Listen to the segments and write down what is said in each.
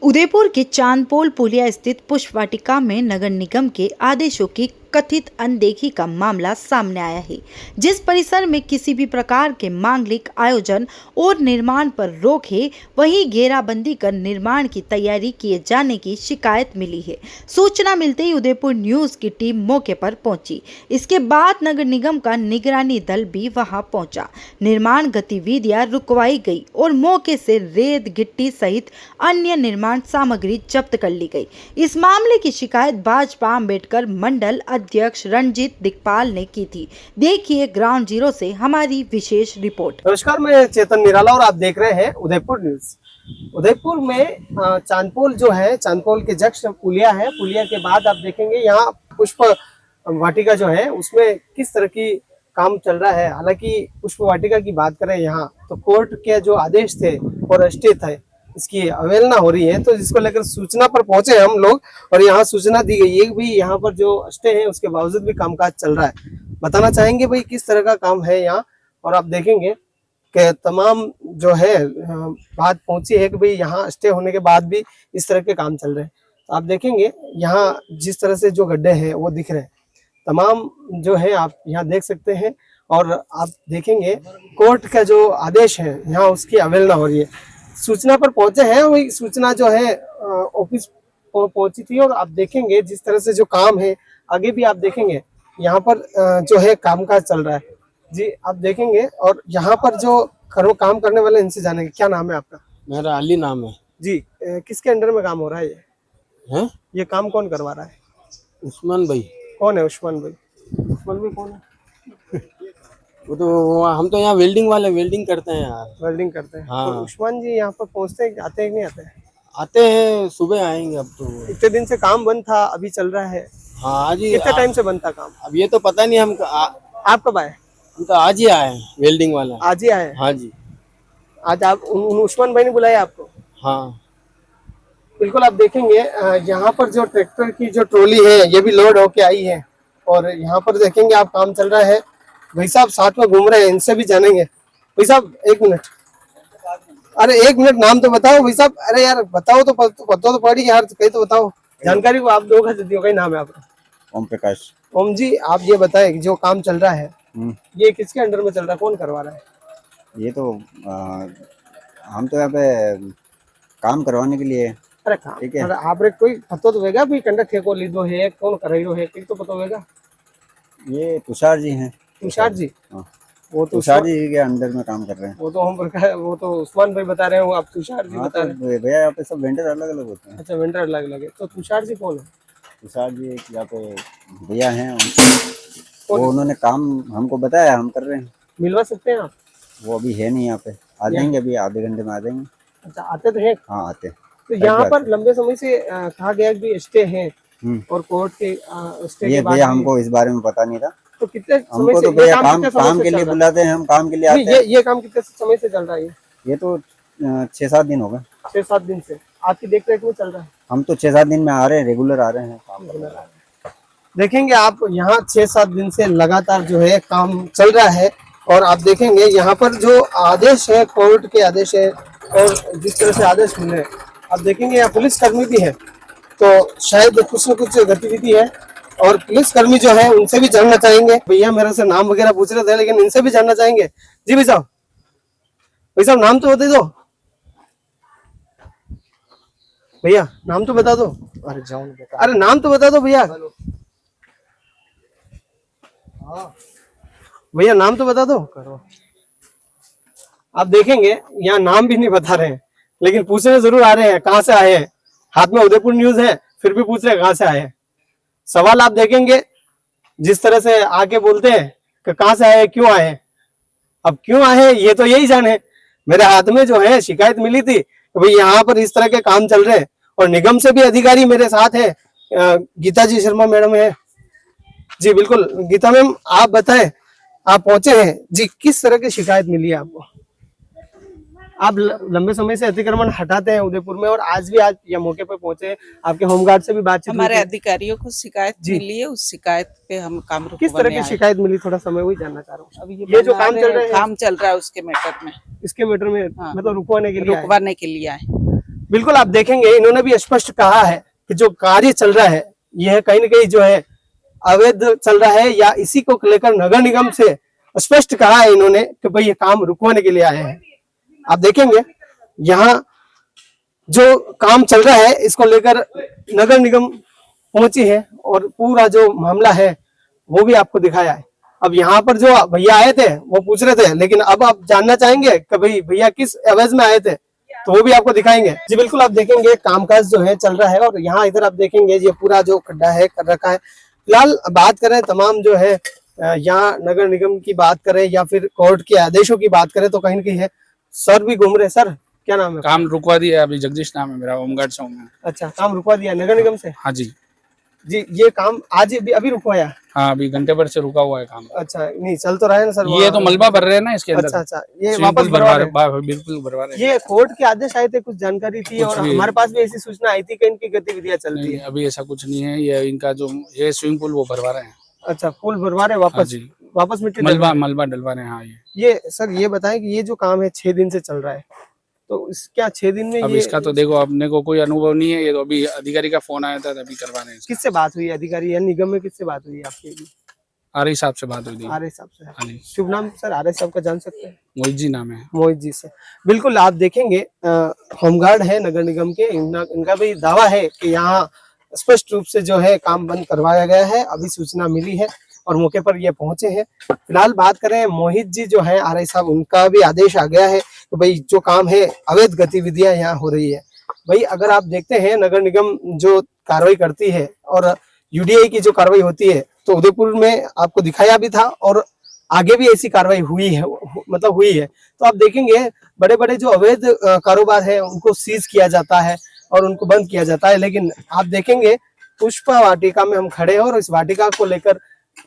उदयपुर के चांदपोल पुलिया स्थित पुष्प वाटिका में नगर निगम के आदेशों की कथित अनदेखी का मामला सामने आया है, जिस परिसर में किसी भी प्रकार के मांगलिक आयोजन और निर्माण पर रोक है, वहीं घेराबंदी कर निर्माण की तैयारी किए जाने की शिकायत मिली है। सूचना मिलते ही उदयपुर न्यूज की टीम मौके पर पहुंची। इसके बाद नगर निगम का निगरानी दल भी वहां पहुंचा। निर्माण गतिविधियां रुकवाई गई और मौके से रेत, गिट्टी सहित अन्य निर्माण सामग्री जब्त कर ली गई। इस मामले की शिकायत भाजपा अम्बेडकर मंडल अध्यक्ष रंजीत दिगपाल ने की थी। देखिए ग्राउंड जीरो से हमारी विशेष रिपोर्ट। नमस्कार, मैं चेतन निराला और आप देख रहे हैं उदयपुर न्यूज। उदयपुर में चांदपोल जो है, चांदपोल के जस्ट पुलिया है। पुलिया के बाद आप देखेंगे यहाँ पुष्प वाटिका जो है उसमें किस तरह की काम चल रहा है। हालांकि पुष्प वाटिका की बात करें यहाँ तो कोर्ट के जो आदेश थे और स्टे थे, इसकी अवहेलना हो रही है। तो जिसको लेकर सूचना पर पहुंचे हम लोग और यहाँ सूचना दी गई है कि भाई यहाँ पर जो स्टे है उसके बावजूद भी कामकाज चल रहा है। बताना चाहेंगे भाई किस तरह का काम है यहाँ, और आप देखेंगे कि तमाम जो है बात पहुंची है कि भाई यहाँ स्टे होने के बाद भी इस तरह के काम चल रहे हैं। तो आप देखेंगे यहाँ जिस तरह से जो गड्ढे हैं वो दिख रहे हैं, तमाम जो है आप यहाँ देख सकते हैं। और आप देखेंगे कोर्ट का जो आदेश है यहाँ उसकी अवहेलना हो रही है। सूचना पर पहुंचे हैं, वही सूचना जो है ऑफिस पहुंची थी। और आप देखेंगे जिस तरह से जो काम है आगे भी आप देखेंगे यहाँ पर जो है कामकाज चल रहा है जी, आप देखेंगे। और यहाँ पर जो काम करने वाले इनसे जानेंगे। क्या नाम है आपका? मेरा अली नाम है जी। किसके अंडर में काम हो रहा है हैं? ये काम कौन करवा रहा है? उस्मान भाई। कौन है उस्मान भाई? उस्मान भाई कौन है? वो तो हम तो यहाँ वेल्डिंग वाले वेल्डिंग करते हैं यार। वेल्डिंग करते हैं। हाँ। तो उस्मान जी यहाँ पर पहुँचते हैं, आते हैं कि नहीं आते हैं? आते हैं, सुबह आएंगे। अब तो इतने दिन से काम बंद था, अभी चल रहा है। हाँ आज ही। कितने टाइम से बंद था काम? अब ये तो पता नहीं। आप कब आए? हम तो आज ही आए हैं, वेल्डिंग वाला। आज ही आए? हाँ जी। आज आप उस्मान भाई ने बुलाया आपको? हाँ बिल्कुल। आप देखेंगे यहाँ पर जो ट्रैक्टर की जो ट्रॉली है ये भी लोड होके आई है। और यहाँ पर देखेंगे आप काम चल रहा है। भाई साहब साथ में घूम रहे हैं, इनसे भी जानेंगे। भाई साहब एक मिनट, अरे एक मिनट, नाम तो बताओ भाई साहब। अरे यार बताओ तो, पता तो पड़ी यार, कहीं तो बताओ जानकारी को। आप दो का जल्दी, कहीं नाम है आपका? ओम प्रकाश। ओम जी, आप ये बताएं कि जो काम चल रहा है ये किसके अंडर में चल रहा है, कौन करवा रहा है? ये तो हम तो यहाँ पे काम करवाने के लिए। अरे काम ठीक है। अरे आप रे कोई पता तो होगा भी कंडा ठेको लीधो है, कौन कर रही है, कोई तो पता होगा। ये तुषार जी हैं। तुषार जी? हाँ। वो तो तुषार जी के अंडर में काम कर रहे हैं। वो तो वो तो उस्मान भाई बता रहे हो, आप तुषार जी हाँ, बता तो रहे हैं। भैया यहाँ पे सब वेंडर अलग अलग होते हैं। अच्छा, वेंडर अलग अलग है। तो तुषार जी कौन है? तुषार जी एक यहाँ पे भैया हैं, वो उन्होंने काम हमको बताया, हम कर रहे हैं। मिलवा सकते हैं आप? वो अभी है नहीं यहाँ पे, आ जाएंगे अभी आधे घंटे में आ जाएंगे। अच्छा, आते तो है? हाँ आते। तो यहाँ पर लंबे समय से कहा गया कि स्टे है और कोर्ट के स्टे ये के बाद भैया हमको इस बारे में पता नहीं था। तो कितने समय हमको से तो भैया काम काम के लिए बुलाते हैं, हम काम के लिए आते हैं। ये काम कितने समय से चल रहा है? ये तो 6-7 दिन हो गए। 6-7 दिन से आपकी देख रेख में चल रहा है? हम तो 6-7 दिन में आ रहे हैं, रेगुलर आ रहे हैं काम करने। देखेंगे आप यहाँ 6-7 दिन से लगातार जो है काम चल रहा है। और आप देखेंगे यहाँ पर जो आदेश है, कोर्ट के आदेश है, और जिस तरह से आदेश मिले, आप देखेंगे यहाँ पुलिसकर्मी भी है। तो शायद कुछ न कुछ गतिविधि है। और पुलिसकर्मी जो है उनसे भी जानना चाहेंगे। भैया मेरे से नाम वगैरह पूछ रहे थे, लेकिन इनसे भी जानना चाहेंगे। जी भाई साहब, नाम तो बता दो भैया, नाम तो बता दो। अरे जाओ, अरे नाम तो बता दो भैया। भैया नाम तो बता दो। करो। आप देखेंगे यहाँ नाम भी नहीं बता रहे हैं, लेकिन पूछने जरूर आ रहे हैं कहाँ से आए हैं। हाथ में उदयपुर न्यूज है, फिर भी पूछ रहे हैं कहाँ से आए हैं। सवाल आप देखेंगे जिस तरह से आके बोलते हैं कि कहाँ से आए, क्यों आए। अब क्यों आए ये तो यही जाने। मेरे हाथ में जो है शिकायत मिली थी कि भाई यहाँ पर इस तरह के काम चल रहे हैं, और निगम से भी अधिकारी मेरे साथ है, गीता जी शर्मा मैडम है। जी बिल्कुल, गीता मैम आप बताएं, आप पहुंचे हैं जी, किस तरह की शिकायत मिली है आपको? आप लंबे समय से अतिक्रमण हटाते हैं उदयपुर में, और आज या मौके पर पहुंचे, आपके होमगार्ड से भी बातचीत? हमारे अधिकारियों को शिकायत मिली है, उस शिकायत पे हम काम रुकवाने। किस तरह की शिकायत मिली, थोड़ा समय वही जानना चाह रहा हूँ। अभी ये जो काम चल रहा है, काम चल रहा है उसके मैटर में, इसके मैटर में मतलब रुकवाने के लिए रुकवाने के लिए आए। बिल्कुल आप देखेंगे इन्होंने भी स्पष्ट कहा है कि जो कार्य चल रहा है यह कहीं न कहीं जो है अवैध चल रहा है, या इसी को लेकर नगर निगम से स्पष्ट कहा है इन्होंने कि भाई ये काम रुकवाने के लिए आए हैं। आप देखेंगे यहाँ जो काम चल रहा है इसको लेकर नगर निगम पहुंची है और पूरा जो मामला है वो भी आपको दिखाया है। अब यहाँ पर जो भैया आए थे वो पूछ रहे थे, लेकिन अब आप जानना चाहेंगे कि भाई भैया किस एवज में आए थे, तो वो भी आपको दिखाएंगे। जी बिल्कुल, आप देखेंगे कामकाज जो है चल रहा है और यहाँ इधर आप देखेंगे ये पूरा जो खड्डा है कर रखा है। फिलहाल बात करें तमाम जो है यहाँ नगर निगम की बात करें या फिर कोर्ट के आदेशों की बात करें तो कहीं न कहीं है। सर भी घूम रहे। सर क्या नाम है? काम रुकवा दिया अभी। जगदीश नाम है मेरा, होमगार्ड से हूँ मैं। अच्छा, काम रुकवा दिया नगर निगम से? हाँ जी जी, ये काम आज अभी रुकवाया? हाँ, अभी घंटे भर से रुका हुआ है काम। अच्छा, नहीं चल तो रहा है ना सर? ये तो मलबा भर रहे हैं ना इसके अंदर। अच्छा, ये वापस बिल्कुल भरवा रहे हैं। ये कोर्ट के आदेश आए थे, कुछ जानकारी थी और हमारे पास भी ऐसी सूचना आई थी कि इनकी गतिविधियां चलती है। अभी ऐसा कुछ नहीं है। ये इनका जो ये स्विमिंग पूल वो भरवा रहे हैं। अच्छा, पुल भरवा रहे वापस? वापस मिट्टी मलबा डलवा रहे हैं। हाँ, ये सर ये बताएं कि ये जो काम है 6 दिन से चल रहा है, तो क्या 6 दिन में अब इसका तो देखो अपने को कोई अनुभव नहीं है। ये तो अभी अधिकारी का फोन आया था तभी करवा रहे हैं। किससे बात हुई अधिकारी या निगम में किससे बात हुई आपकी? आरए साहब से बात हुई थी। आरए साहब से? हाँ जी। शुभ नाम सर आरए साहब का जान सकते हैं? मोहित जी नाम है। मोहित जी से बिल्कुल आप देखेंगे होमगार्ड है नगर निगम के। इनका भी दावा है कि यहाँ स्पष्ट रूप से जो है काम बंद करवाया गया है। अभी सूचना मिली है और मौके पर ये पहुंचे हैं। फिलहाल बात करें मोहित जी जो है आरए साहब, उनका भी आदेश आ गया है कि भाई जो काम है अवैध गतिविधियां यहाँ हो रही है। भाई अगर आप देखते हैं नगर निगम जो कार्रवाई करती है और यूडीआई की जो कार्रवाई होती है, तो उदयपुर में आपको दिखाया भी था और आगे भी ऐसी कार्रवाई हुई है, मतलब हुई है। तो आप देखेंगे बड़े बड़े जो अवैध कारोबार है उनको सीज किया जाता है और उनको बंद किया जाता है। लेकिन आप देखेंगे पुष्पा वाटिका में हम खड़े हैं और इस वाटिका को लेकर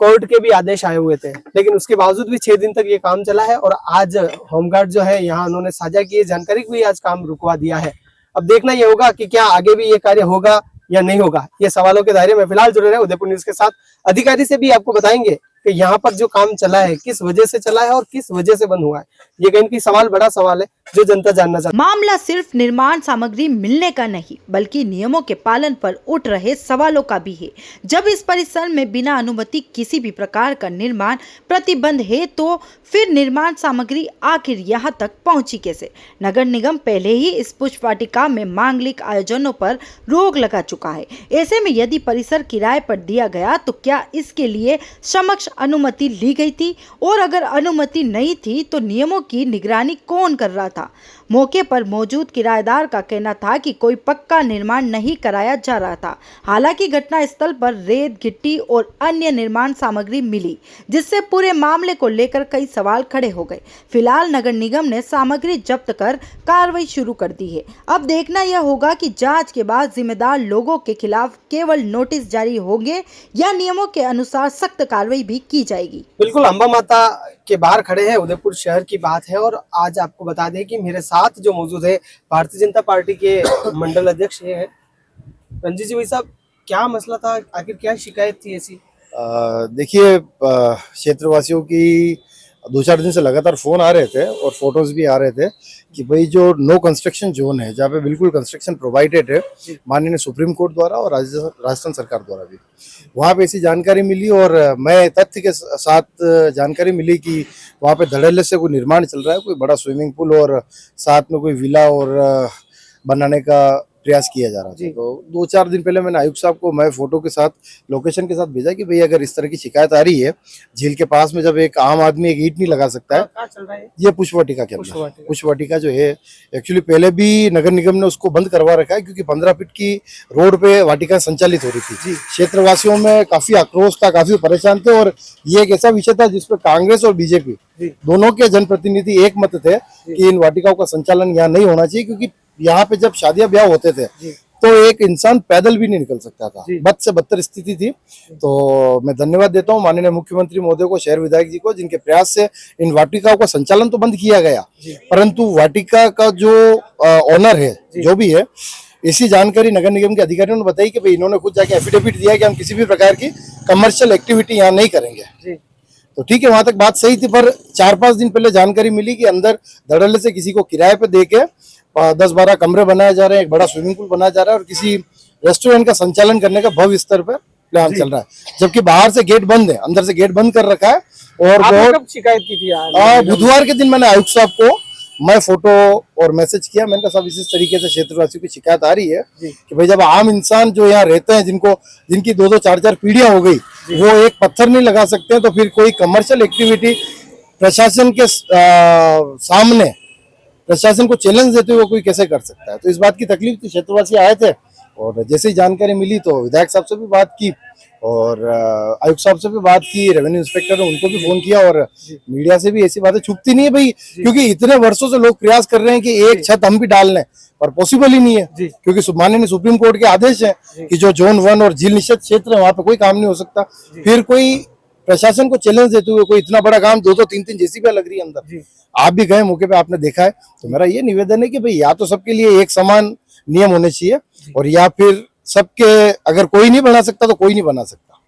कोर्ट के भी आदेश आए हुए थे, लेकिन उसके बावजूद भी 6 दिन तक ये काम चला है। और आज होमगार्ड जो है यहाँ उन्होंने साझा की जानकारी भी आज काम रुकवा दिया है। अब देखना ये होगा कि क्या आगे भी ये कार्य होगा या नहीं होगा। ये सवालों के दायरे में फिलहाल जुड़े रहे उदयपुर न्यूज के साथ। अधिकारी से भी आपको बताएंगे कि यहाँ पर जो काम चला है किस वजह से चला है और किस वजह से बंद हुआ है। ये कहीं की सवाल बड़ा सवाल है जो जनता जानना चाहती है। मामला सिर्फ निर्माण सामग्री मिलने का नहीं बल्कि नियमों के पालन पर उठ रहे सवालों का भी है। जब इस परिसर में बिना अनुमति किसी भी प्रकार का निर्माण प्रतिबंध है तो फिर निर्माण सामग्री आखिर यहाँ तक पहुंची कैसे? नगर निगम पहले ही इस पुष्प वाटिका में मांगलिक आयोजनों पर रोक लगा चुका है। ऐसे में यदि परिसर किराए पर दिया गया तो क्या इसके लिए समक्ष अनुमति ली गई थी? और अगर अनुमति नहीं थी तो नियमों की निगरानी कौन कर रहा था? मौके पर मौजूद किराएदार का कहना था कि कोई पक्का निर्माण नहीं कराया जा रहा था। हालांकि घटना स्थल पर रेत, गिट्टी और अन्य निर्माण सामग्री मिली, जिससे पूरे मामले को लेकर कई सवाल खड़े हो गए। फिलहाल नगर निगम ने सामग्री जब्त कर कार्रवाई शुरू कर दी है। अब देखना यह होगा कि जांच के बाद जिम्मेदार लोगों के खिलाफ केवल नोटिस जारी होंगे या नियमों के अनुसार सख्त कार्रवाई भी की जाएगी। बिल्कुल, अंबा माता के बाहर खड़े हैं, उदयपुर शहर की बात है। और आज आपको बता दें कि मेरे साथ जो मौजूद है भारतीय जनता पार्टी के मंडल अध्यक्ष ये है रंजीत जी। भाई साहब, क्या मसला था, आखिर क्या शिकायत थी ऐसी? देखिए, क्षेत्रवासियों की 2-4 दिन से लगातार फोन आ रहे थे और फोटोज भी आ रहे थे कि भाई जो नो कंस्ट्रक्शन जोन है जहाँ पे बिल्कुल कंस्ट्रक्शन प्रोवाइडेड है माननीय सुप्रीम कोर्ट द्वारा और राजस्थान सरकार द्वारा भी, वहाँ पे ऐसी जानकारी मिली। और मैं तथ्य के साथ जानकारी मिली कि वहाँ पे धड़ल्ले से कोई निर्माण चल रहा है, कोई बड़ा स्विमिंग पूल और साथ में कोई विला और बनाने का प्रयास किया जा रहा था। तो 2-4 दिन पहले मैंने आयुक्त साहब को मैं फोटो के साथ लोकेशन के साथ भेजा कि भाई अगर इस तरह की शिकायत आ रही है झील के पास में, जब एक आम आदमी एक ईंट नहीं लगा सकता है। क्या चल रहा है ये पुष्प वाटिका के अंदर, पुष्प वाटिका जो है एक्चुअली पहले भी नगर निगम ने उसको बंद करवा रखा है क्योंकि 15 फीट की रोड पे वाटिका संचालित हो रही थी। क्षेत्रवासियों में काफी आक्रोश था, काफी परेशान थे और ये एक ऐसा विषय था जिसपे कांग्रेस और बीजेपी दोनों के जनप्रतिनिधि एक मत थे कि इन वाटिकाओं का संचालन यहाँ नहीं होना चाहिए, क्योंकि यहाँ पे जब शादियां ब्याह होते थे तो एक इंसान पैदल भी नहीं निकल सकता था। बद से बदतर स्थिति थी। तो मैं धन्यवाद देता हूँ माननीय मुख्यमंत्री महोदय को, शहर विधायक जी को, जिनके प्रयास से इन वाटिकाओं का संचालन तो बंद किया गया, परंतु वाटिका का जो ऑनर है जो भी है, इसी जानकारी नगर निगम के अधिकारियों ने बताई कि भाई इन्होंने खुद जाके एफिडेविट दिया कि हम किसी भी प्रकार की कमर्शियल एक्टिविटी यहाँ नहीं करेंगे। तो ठीक है, वहां तक बात सही थी, पर 4-5 दिन पहले जानकारी मिली कि अंदर धड़ल्ले से किसी को किराए पे देके 10-12 कमरे बनाए जा रहे हैं, एक बड़ा स्विमिंग पूल बनाया जा रहा है और किसी रेस्टोरेंट का संचालन करने का भव्य स्तर पर प्लान चल रहा है। जबकि बाहर से गेट बंद है, अंदर से गेट बंद कर रखा है। और आपने बहुत कब शिकायत की थी यार? बुधवार के दिन मैंने आयुक्त साहब को मैं फोटो और मैसेज किया। मैंने कहा साहब इस तरीके से क्षेत्रवासियों की शिकायत आ रही है कि भाई जब आम इंसान जो यहाँ रहते हैं, जिनकी 2-2 4-4 पीढ़ियां हो गई, वो एक पत्थर नहीं लगा सकते हैं, तो फिर कोई कमर्शियल एक्टिविटी प्रशासन के सामने प्रशासन को चैलेंज देते हुए कोई कैसे कर सकता है। तो इस बात की तकलीफ थी, क्षेत्रवासी आए थे और जैसे ही जानकारी मिली तो विधायक साहब से भी बात की और आयुक्त साहब से भी बात की, रेवेन्यू इंस्पेक्टर ने उनको भी फोन किया और मीडिया से भी ऐसी बातें छुपती नहीं है भाई, क्योंकि इतने वर्षों से लोग प्रयास कर रहे हैं कि एक छत हम भी डाल लें, पर पॉसिबल ही नहीं है, क्योंकि माननीय सुप्रीम कोर्ट के आदेश है कि जो जोन 1 और झील निषेध क्षेत्र है वहां पे कोई काम नहीं हो सकता। फिर कोई प्रशासन को चैलेंज देते हुए कोई इतना बड़ा काम 2-2 3-3 जेसीबी लग रही है अंदर। आप भी गए मौके पे, आपने देखा है। तो मेरा ये निवेदन है कि भाई या तो सबके लिए एक समान नियम होने चाहिए और या फिर सबके, अगर कोई नहीं बना सकता तो कोई नहीं बना सकता,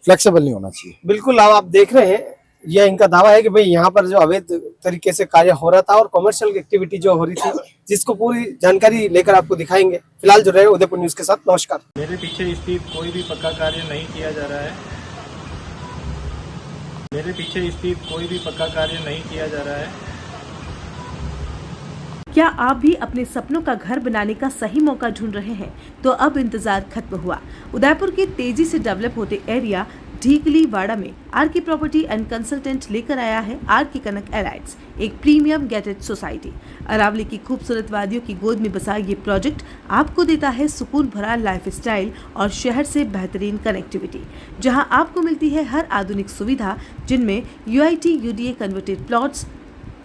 फ्लेक्सिबल नहीं होना चाहिए। बिल्कुल, अब आप देख रहे हैं, यह इनका दावा है कि भाई यहाँ पर जो अवैध तरीके से कार्य हो रहा था और कमर्शियल एक्टिविटी जो हो रही थी, जिसको पूरी जानकारी लेकर आपको दिखाएंगे। फिलहाल जो रहे उदयपुर न्यूज के साथ, नमस्कार। मेरे पीछे स्थित कोई भी पक्का कार्य नहीं किया जा रहा है। मेरे पीछे स्थित कोई भी पक्का कार्य नहीं किया जा रहा है। क्या आप भी अपने सपनों का घर बनाने का सही मौका ढूंढ रहे हैं? तो अब इंतजार खत्म हुआ। उदयपुर के तेजी से डेवलप होते एरिया ढीकली वाड़ा में are K property and consultant लेकर आया है आर के कनक एलाइट्स, एक प्रीमियम गेटेड सोसाइटी। अरावली की खूबसूरत वादियों की गोद में बसा ये प्रोजेक्ट आपको देता है सुकून भरा लाइफस्टाइल और शहर से बेहतरीन कनेक्टिविटी, जहां आपको मिलती है हर आधुनिक सुविधा, जिनमें UIT UDA converted plots,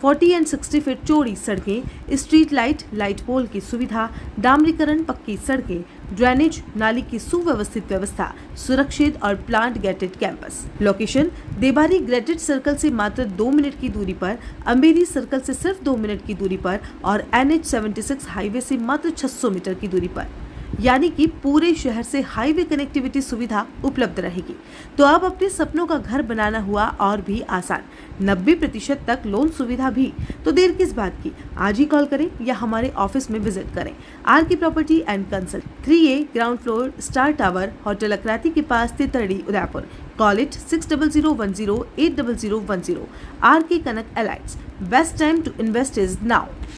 40 and 60 feet चौड़ी सड़कें, स्ट्रीट लाइट पोल की सुविधा, डामरीकरण, पक्की सड़कें, ड्रेनेज, नाली की सुव्यवस्थित व्यवस्था, सुरक्षित और plant gated campus. Location Debari graded circle से मात्र 2 मिनट की दूरी पर, अम्बेरी सर्कल से सिर्फ 2 मिनट की दूरी पर और NH76 हाईवे से मात्र 600 मीटर की दूरी पर, यानी कि पूरे शहर से हाईवे कनेक्टिविटी सुविधा उपलब्ध रहेगी। तो अब अपने सपनों का घर बनाना हुआ और भी आसान, 90% तक लोन सुविधा भी। तो देर किस बात की, आज ही कॉल करें या हमारे ऑफिस में विजिट करें। R K property and consult, 3A ground floor, star tower, hotel Akrati के पास, Titardi, Udaipur. Call it 6010108010। R K Kanak elites, best time to invest is now.